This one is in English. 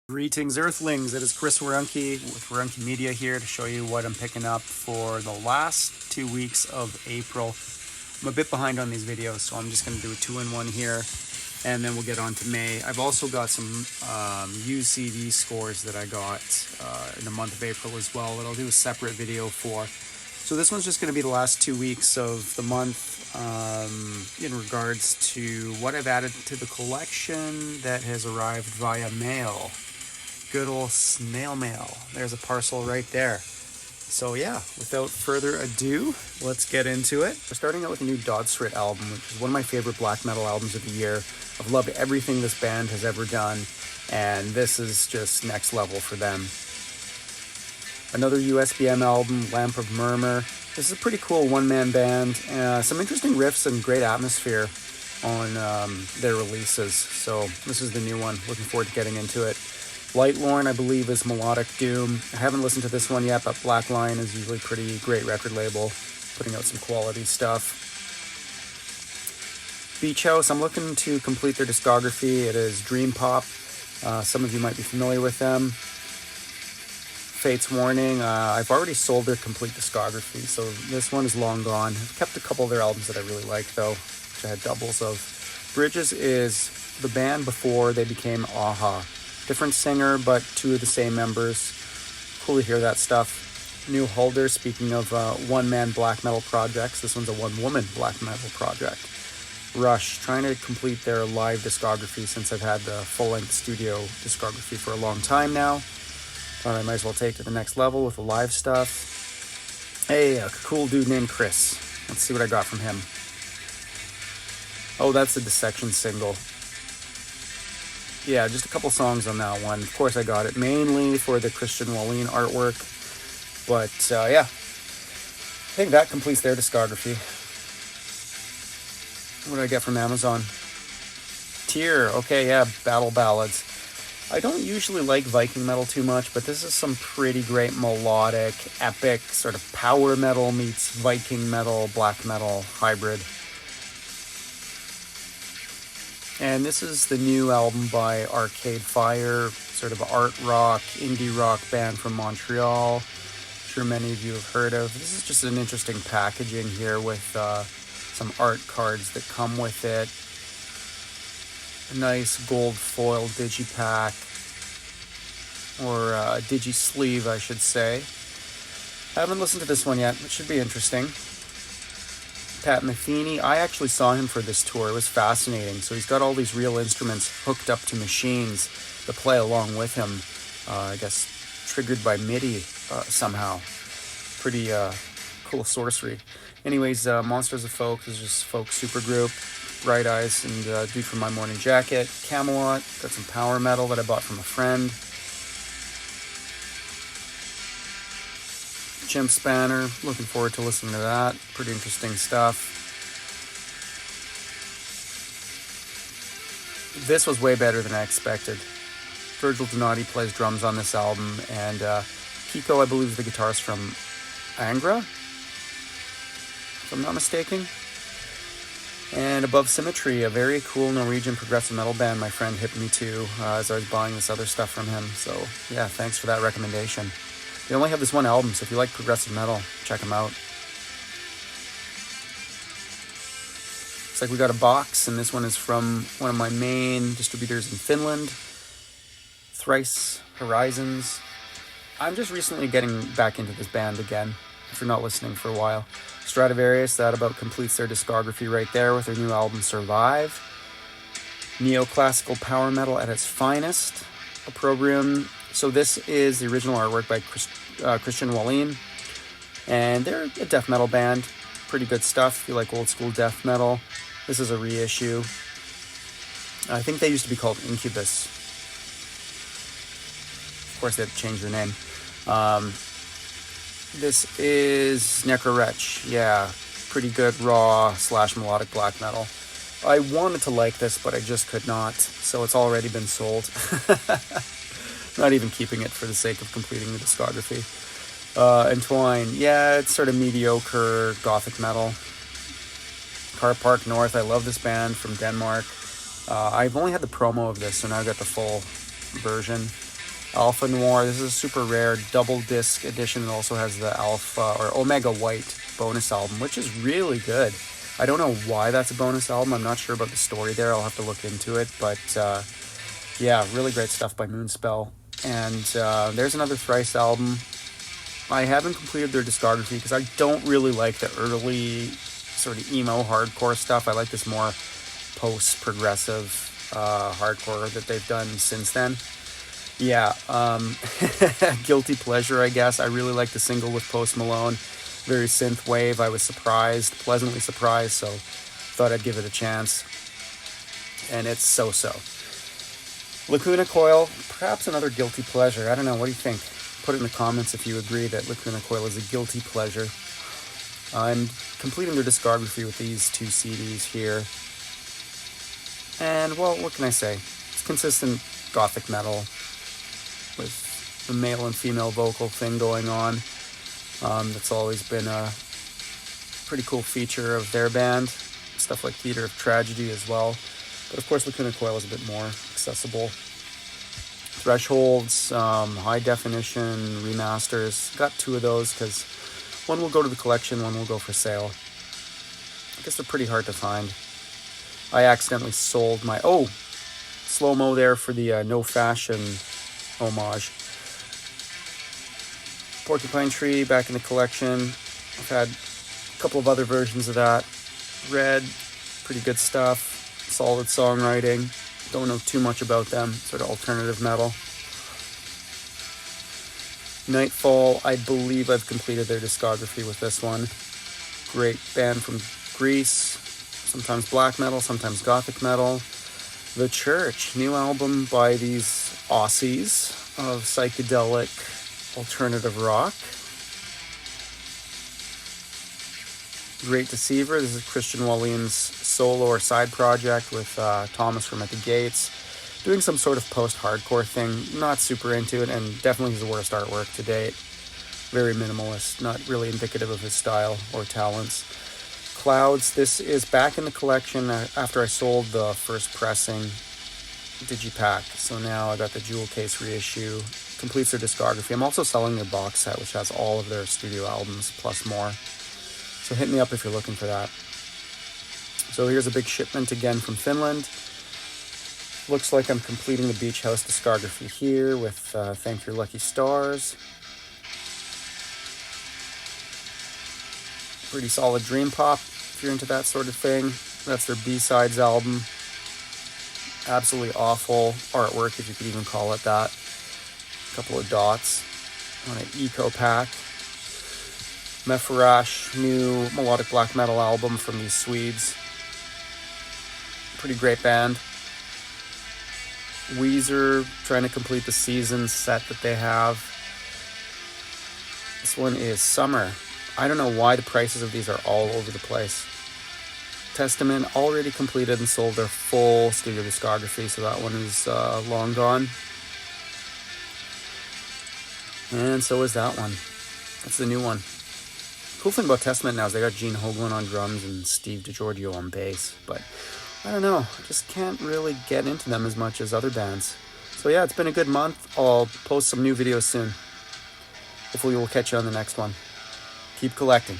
Greetings Earthlings, it is Chris Warunki with Warunki Media here to show you what I'm picking up for the last 2 weeks of April. I'm a bit behind on these videos, so I'm just going to do a 2-in-1 here, and then we'll get on to May. I've also got some used CD scores that I got in the month of April as well that I'll do a separate video for. So this one's just going to be the last 2 weeks of the month in regards to what I've added to the collection that has arrived via mail. Good old snail mail. There's a parcel right there. So yeah, without further ado, let's get into it. We're starting out with a new Dodsrit album, which is one of my favorite black metal albums of the year. I've loved everything this band has ever done, and this is just next level for them. Another USBM album, Lamp of Murmuur. This is a pretty cool one-man band. Some interesting riffs and great atmosphere on their releases. So this is the new one. Looking forward to getting into it. Lightlorn, I believe, is melodic doom. I haven't listened to this one yet, but Black Lion is usually a pretty great record label, putting out some quality stuff. Beach House, I'm looking to complete their discography. It is dream pop. Some of you might be familiar with them. Fate's Warning, I've already sold their complete discography, so this one is long gone. I've kept a couple of their albums that I really like, though, which I had doubles of. Bridges is the band before they became Aha. Different singer, but two of the same members. Cool to hear that stuff. New Hulder, speaking of one-man black metal projects, this one's a one-woman black metal project. Rush, trying to complete their live discography since I've had the full-length studio discography for a long time now. Thought I might as well take it to the next level with the live stuff. Hey, a cool dude named Chris. Let's see what I got from him. Oh, that's the Dissection single. Yeah, just a couple songs on that one. Of course, I got it mainly for the Christian Wallin artwork. But, yeah. I think that completes their discography. What did I get from Amazon? Tyr. Okay, yeah, Battle Ballads. I don't usually like Viking metal too much, but this is some pretty great melodic, epic, sort of power metal meets Viking metal, black metal hybrid. And this is the new album by Arcade Fire, sort of art rock, indie rock band from Montreal. I'm sure many of you have heard of. This is just an interesting packaging here with some art cards that come with it. A nice gold foil digipack, or digi-sleeve, I should say. I haven't listened to this one yet. It should be interesting. Metheny, I actually saw him for this tour. It was fascinating. So he's got all these real instruments hooked up to machines that play along with him. I guess triggered by MIDI somehow. Pretty cool sorcery. Anyways, Monsters of Folk is just folk supergroup. Bright Eyes and Dude from My Morning Jacket. Kamelot, got some power metal that I bought from a friend. Chimpspanner, looking forward to listening to that. Pretty interesting stuff. This was way better than I expected. Virgil Donati plays drums on this album, and Kiko, I believe, is the guitarist from Angra, if I'm not mistaken. And Above Symmetry, a very cool Norwegian progressive metal band my friend hipped me to as I was buying this other stuff from him. So yeah, thanks for that recommendation. They only have this one album, so if you like progressive metal, check them out. Looks like we got a box, and this one is from one of my main distributors in Finland, Thrice Horizons. I'm just recently getting back into this band again, if you're not listening for a while. Stratovarius, that about completes their discography right there with their new album Survive. Neoclassical power metal at its finest. Opprobrium. So this is the original artwork by Christian Wallin, and they're a death metal band. Pretty good stuff if you like old school death metal. This is a reissue. I think they used to be called Incubus. Of course, they had to change their name. This is Necrowretch. Yeah, pretty good raw / melodic black metal. I wanted to like this, but I just could not, so it's already been sold. Not even keeping it for the sake of completing the discography. Entwine, yeah, it's sort of mediocre gothic metal. Carpark North, I love this band from Denmark. I've only had the promo of this, so now I've got the full version. Alpha Noir. This is a super rare double disc edition. It also has the Alpha or Omega White bonus album, which is really good. I don't know why that's a bonus album. I'm not sure about the story there. I'll have to look into it. But yeah, really great stuff by Moonspell. And there's another Thrice album. I haven't completed their discography because I don't really like the early sort of emo hardcore stuff. I like this more post-progressive hardcore that they've done since then. Yeah, guilty pleasure, I guess. I really like the single with Post Malone. Very synthwave. I was surprised, pleasantly surprised, so thought I'd give it a chance. And it's so-so. Lacuna Coil, perhaps another guilty pleasure. I don't know, what do you think? Put it in the comments if you agree that Lacuna Coil is a guilty pleasure. I'm completing their discography with these 2 CDs here. And, well, what can I say? It's consistent gothic metal with the male and female vocal thing going on. That's always been a pretty cool feature of their band. Stuff like Theater of Tragedy as well. But of course, Lacuna Coil is a bit more accessible. Thresholds, high definition remasters. Got 2 of those because one will go to the collection, one will go for sale. I guess they're pretty hard to find. I accidentally sold my... Oh! Slow-mo there for the No Fashion homage. Porcupine Tree back in the collection. I've had a couple of other versions of that. Red, pretty good stuff. Solid songwriting. Don't know too much about them. Sort of alternative metal. Nightfall, I believe I've completed their discography with this one. Great band from Greece. Sometimes black metal, sometimes gothic metal. The Church, new album by these Aussies of psychedelic alternative rock. Great Deceiver, this is Christian Walliam's solo or side project with Thomas from At the Gates. Doing some sort of post-hardcore thing, not super into it, and definitely his worst artwork to date. Very minimalist, not really indicative of his style or talents. Clouds, this is back in the collection after I sold the first pressing digipack. So now I got the jewel case reissue, completes their discography. I'm also selling their box set, which has all of their studio albums plus more. So hit me up if you're looking for that. So here's a big shipment again from Finland. Looks like I'm completing the Beach House discography here with Thank Your Lucky Stars. Pretty solid dream pop if you're into that sort of thing. That's their B-Sides album. Absolutely awful artwork, if you could even call it that. A couple of dots on an eco pack. Mephorash, new melodic black metal album from these Swedes. Pretty great band. Weezer, trying to complete the season set that they have. This one is Summer. I don't know why the prices of these are all over the place. Testament already completed and sold their full studio discography, so that one is long gone. And so is that one. That's the new one. Cool thing about Testament now is they got Gene Hoglan on drums and Steve DiGiorgio on bass, but I don't know, I just can't really get into them as much as other bands. So yeah, it's been a good month. I'll post some new videos soon. Hopefully we'll catch you on the next one. Keep collecting.